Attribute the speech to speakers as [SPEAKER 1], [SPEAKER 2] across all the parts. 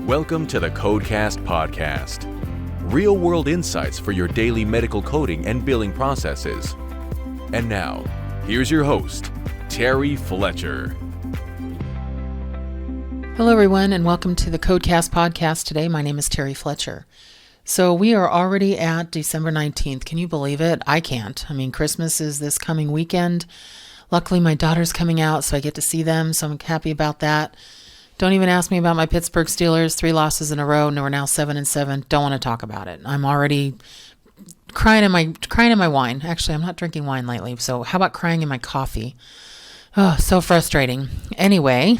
[SPEAKER 1] Welcome to the Codecast podcast. Real-world insights for your daily medical coding and billing processes. And now, here's your host, Terry Fletcher.
[SPEAKER 2] Hello, everyone, and welcome to the Codecast podcast today. My name is Terry Fletcher. So we are already at December 19th. Can you believe it? I can't. I mean, Christmas is this coming weekend. Luckily, my daughter's coming out, so I get to see them, so I'm happy about that. Don't even ask me about my Pittsburgh Steelers. 3 losses in a row, and we're now 7-7. Don't want to talk about it. I'm already crying in my wine. Actually, I'm not drinking wine lately, so how about crying in my coffee? Oh, so frustrating. Anyway,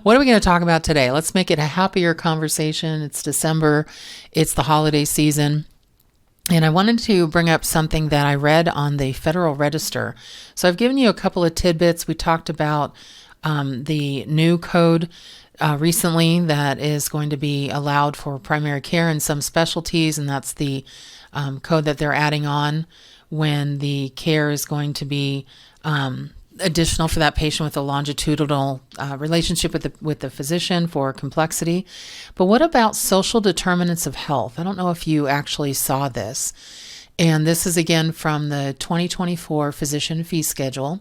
[SPEAKER 2] what are we going to talk about today? Let's make it a happier conversation. It's December. It's the holiday season. And I wanted to bring up something that I read on the Federal Register. So I've given you a couple of tidbits. We talked about the new code recently that is going to be allowed for primary care in some specialties, and that's the code that they're adding on when the care is going to be additional for that patient with a longitudinal relationship with the physician for complexity. But what about social determinants of health? I don't know if you actually saw this. And this is again from the 2024 physician fee schedule.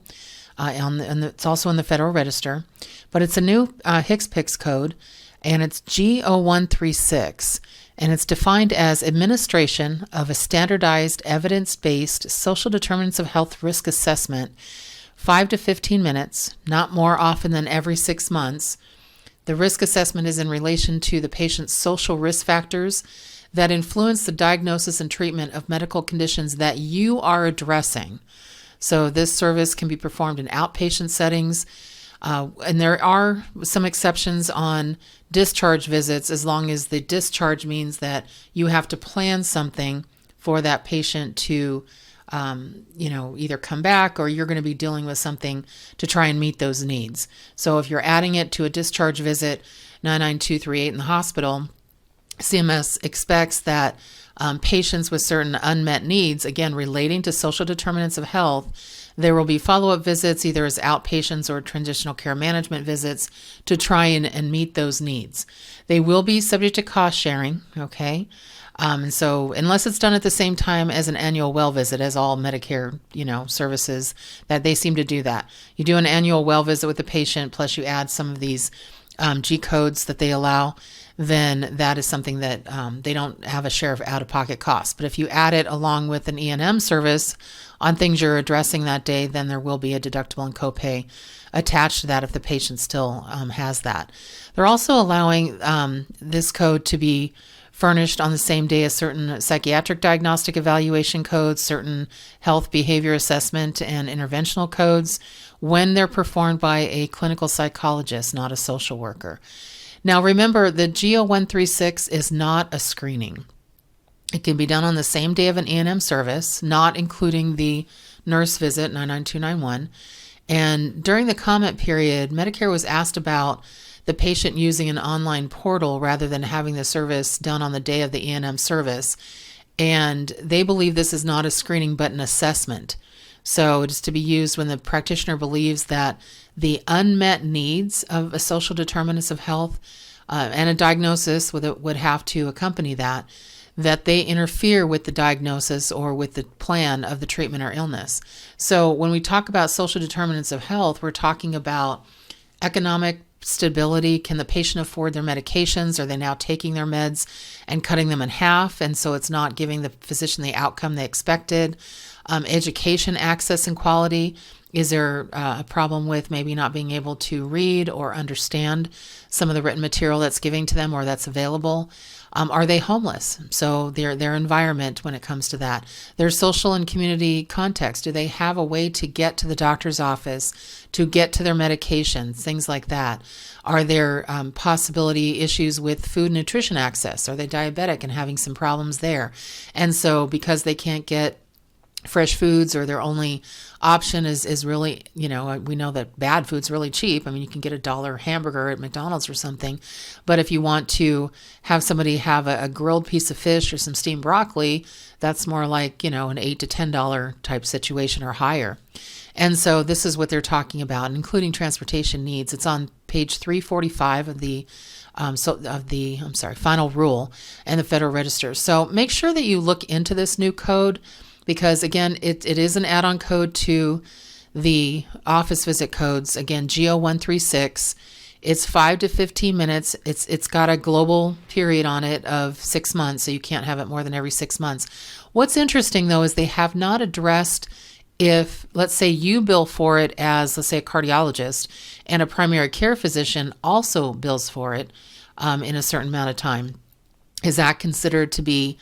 [SPEAKER 2] And it's also in the Federal Register, but it's a new HCPCS code, and it's G0136, and it's defined as administration of a standardized evidence-based social determinants of health risk assessment, 5 to 15 minutes, not more often than every 6 months. The risk assessment is in relation to the patient's social risk factors that influence the diagnosis and treatment of medical conditions that you are addressing. So this service can be performed in outpatient settings, and there are some exceptions on discharge visits as long as the discharge means that you have to plan something for that patient to, either come back or you're going to be dealing with something to try and meet those needs. So if you're adding it to a discharge visit 99238 in the hospital, CMS expects that patients with certain unmet needs, again, relating to social determinants of health, there will be follow-up visits either as outpatients or transitional care management visits to try and meet those needs. They will be subject to cost sharing, okay? And so unless it's done at the same time as an annual well visit, as all Medicare, services, that they seem to do that. You do an annual well visit with the patient, plus you add some of these G codes that they allow, then that is something that they don't have a share of out-of-pocket costs. But if you add it along with an E&M service on things you're addressing that day, then there will be a deductible and copay attached to that if the patient still has that. They're also allowing this code to be furnished on the same day as certain psychiatric diagnostic evaluation codes, certain health behavior assessment and interventional codes when they're performed by a clinical psychologist, not a social worker. Now remember, the G0136 is not a screening. It can be done on the same day of an E&M service, not including the nurse visit 99291. And during the comment period, Medicare was asked about the patient using an online portal rather than having the service done on the day of the E&M service. And they believe this is not a screening but an assessment. So it is to be used when the practitioner believes that the unmet needs of a social determinants of health and a diagnosis would have to accompany that they interfere with the diagnosis or with the plan of the treatment or illness. So when we talk about social determinants of health, we're talking about economic stability. Can the patient afford their medications? Are they now taking their meds and cutting them in half? And so it's not giving the physician the outcome they expected. Education access and quality. Is there a problem with maybe not being able to read or understand some of the written material that's giving to them or that's available? Are they homeless? So their environment when it comes to that. Their social and community context. Do they have a way to get to the doctor's office, to get to their medications, things like that? Are there possibility issues with food and nutrition access? Are they diabetic and having some problems there? And so because they can't get fresh foods or their only option is really, we know that bad food's really cheap. I mean, you can get $1 hamburger at McDonald's or something. But if you want to have somebody have a grilled piece of fish or some steamed broccoli, that's more like, an $8 to $10 type situation or higher. And so this is what they're talking about, including transportation needs. It's on page 345 of the final rule and the Federal Register. So make sure that you look into this new code, because again, it is an add-on code to the office visit codes. Again, GO136. It's 5 to 15 minutes. It's got a global period on it of 6 months, so you can't have it more than every 6 months. What's interesting though is they have not addressed if, let's say, you bill for it as, let's say, a cardiologist, and a primary care physician also bills for it in a certain amount of time. Is that considered to be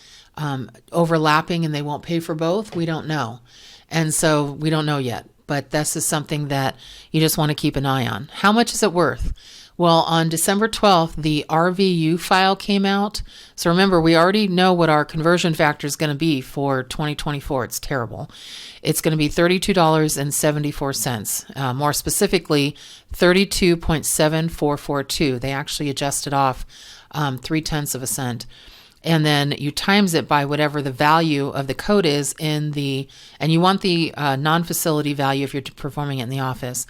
[SPEAKER 2] overlapping and they won't pay for both? We don't know. And so we don't know yet. But this is something that you just want to keep an eye on. How much is it worth? Well, on December 12th, the RVU file came out. So remember, we already know what our conversion factor is going to be for 2024. It's terrible. It's going to be $32.74. More specifically, 32.7442. They actually adjusted off 0.3 cents. And then you times it by whatever the value of the code is and you want the non-facility value if you're performing it in the office.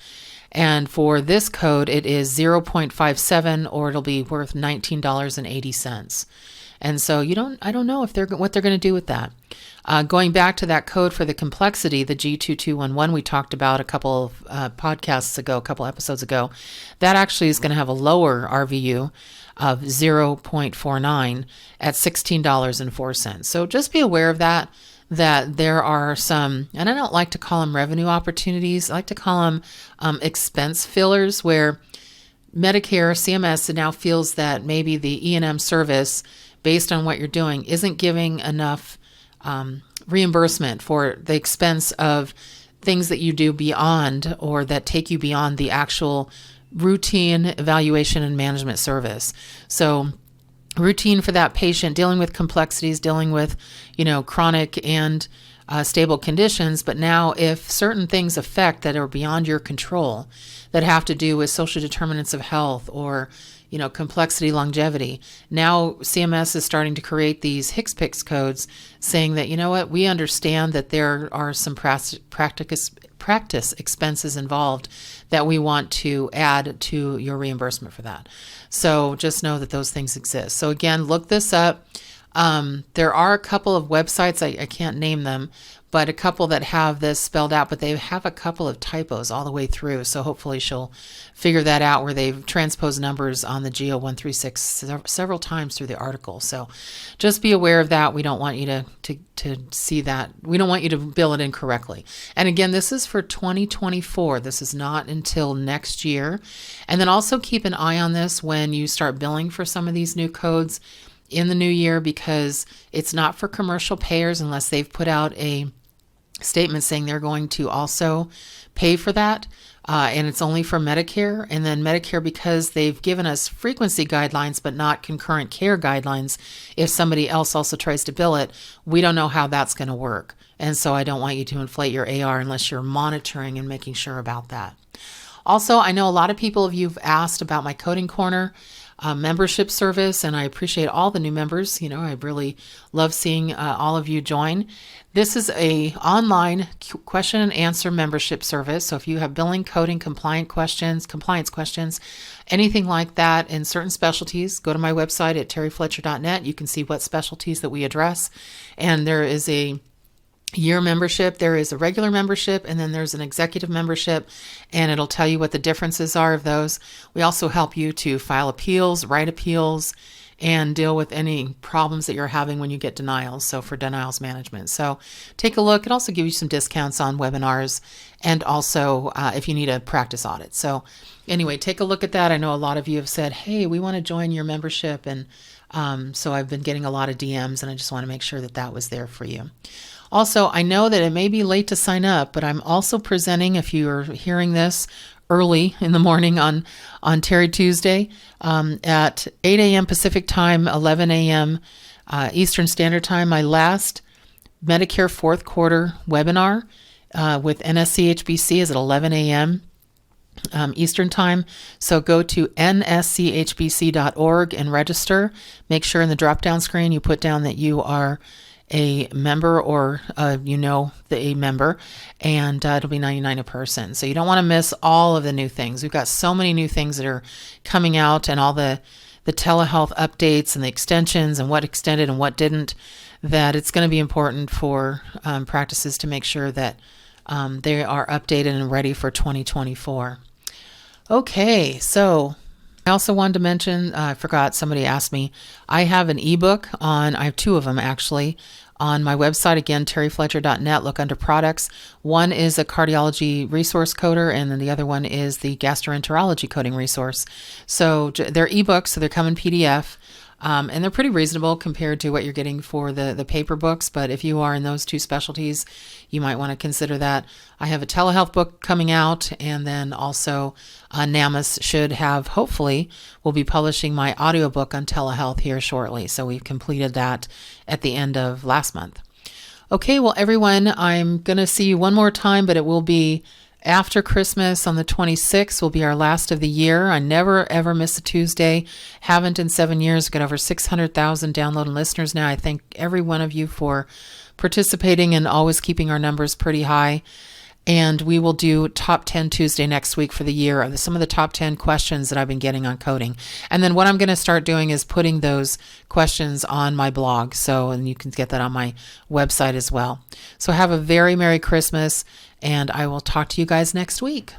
[SPEAKER 2] And for this code, it is 0.57, or it'll be worth $19.80. And so I don't know what they're going to do with that. Going back to that code for the complexity, the G2211 we talked about a couple of episodes ago, that actually is going to have a lower RVU of 0.49 at $16.04. So just be aware of that there are some, and I don't like to call them revenue opportunities. I like to call them expense fillers, where Medicare, CMS now feels that maybe the E&M service, based on what you're doing, isn't giving enough reimbursement for the expense of things that you do beyond, or that take you beyond the actual routine evaluation and management service. So routine for that patient, dealing with complexities, dealing with, chronic and stable conditions. But now if certain things affect that are beyond your control, that have to do with social determinants of health or, complexity, longevity, now CMS is starting to create these HCPCS codes saying that, we understand that there are some practice expenses involved that we want to add to your reimbursement for that. So just know that those things exist. So again, look this up. There are a couple of websites, I can't name them, but a couple that have this spelled out, but they have a couple of typos all the way through. So hopefully she'll figure that out, where they've transposed numbers on the GO136 several times through the article. So just be aware of that. We don't want you to see that. We don't want you to bill it incorrectly. And again, this is for 2024. This is not until next year. And then also keep an eye on this when you start billing for some of these new codes in the new year, because it's not for commercial payers unless they've put out a statement saying they're going to also pay for that. And it's only for Medicare. And then Medicare, because they've given us frequency guidelines, but not concurrent care guidelines, if somebody else also tries to bill it, we don't know how that's going to work. And so I don't want you to inflate your AR unless you're monitoring and making sure about that. Also, I know a lot of people of you have asked about my Coding Corner membership service, and I appreciate all the new members. I really love seeing all of you join. This is a online question and answer membership service. So if you have billing, coding, compliance questions, anything like that in certain specialties, go to my website at terryfletcher.net. You can see what specialties that we address. And there is a year membership, there is a regular membership, and then there's an executive membership, and it'll tell you what the differences are of those. We also help you to file appeals, write appeals, and deal with any problems that you're having when you get denials. So for denials management. So take a look. It also gives you some discounts on webinars, and also if you need a practice audit. So anyway, take a look at that. I know a lot of you have said, hey, we want to join your membership. And so I've been getting a lot of DMs, and I just want to make sure that that was there for you. Also, I know that it may be late to sign up, but I'm also presenting, if you're hearing this early in the morning on Terry Tuesday, at 8 a.m. Pacific time, 11 a.m. Eastern Standard Time, my last Medicare fourth quarter webinar with NSCHBC is at 11 a.m. Eastern Time. So go to nschbc.org and register. Make sure in the drop-down screen you put down that you are a member, or a member, and it'll be $99 a person. So you don't want to miss all of the new things. We've got so many new things that are coming out, and all the the telehealth updates and the extensions and what extended and what didn't, that it's going to be important for practices to make sure that they are updated and ready for 2024. Okay, so I also wanted to mention, I forgot, somebody asked me, I have an ebook I have two of them actually, on my website, again, terryfletcher.net. Look under products. One is a cardiology resource coder, and then the other one is the gastroenterology coding resource. So they're ebooks, so they come in PDF. And they're pretty reasonable compared to what you're getting for the paper books. But if you are in those two specialties, you might want to consider that. I have a telehealth book coming out, and then also NAMAS hopefully will be publishing my audiobook on telehealth here shortly. So we've completed that at the end of last month. Okay, well, everyone, I'm going to see you one more time, but it will be after Christmas on the 26th. Will be our last of the year. I never, ever miss a Tuesday. Haven't in 7 years. We've got over 600,000 downloading listeners now. I thank every one of you for participating and always keeping our numbers pretty high. And we will do Top 10 Tuesday next week for the year of some of the top 10 questions that I've been getting on coding. And then what I'm going to start doing is putting those questions on my blog. And you can get that on my website as well. So have a very Merry Christmas, and I will talk to you guys next week.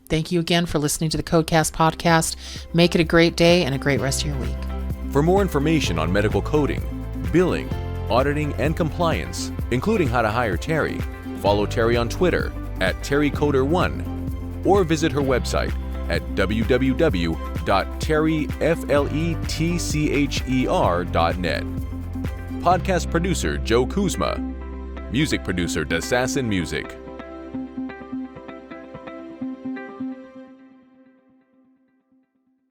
[SPEAKER 2] Thank you again for listening to the Codecast podcast. Make it a great day and a great rest of your week.
[SPEAKER 1] For more information on medical coding, billing, auditing, and compliance, including how to hire Terry, follow Terry on Twitter @TerryCoder1 or visit her website at www.terryfletcher.net. Podcast producer Joe Kuzma. Music producer Dassassin Music.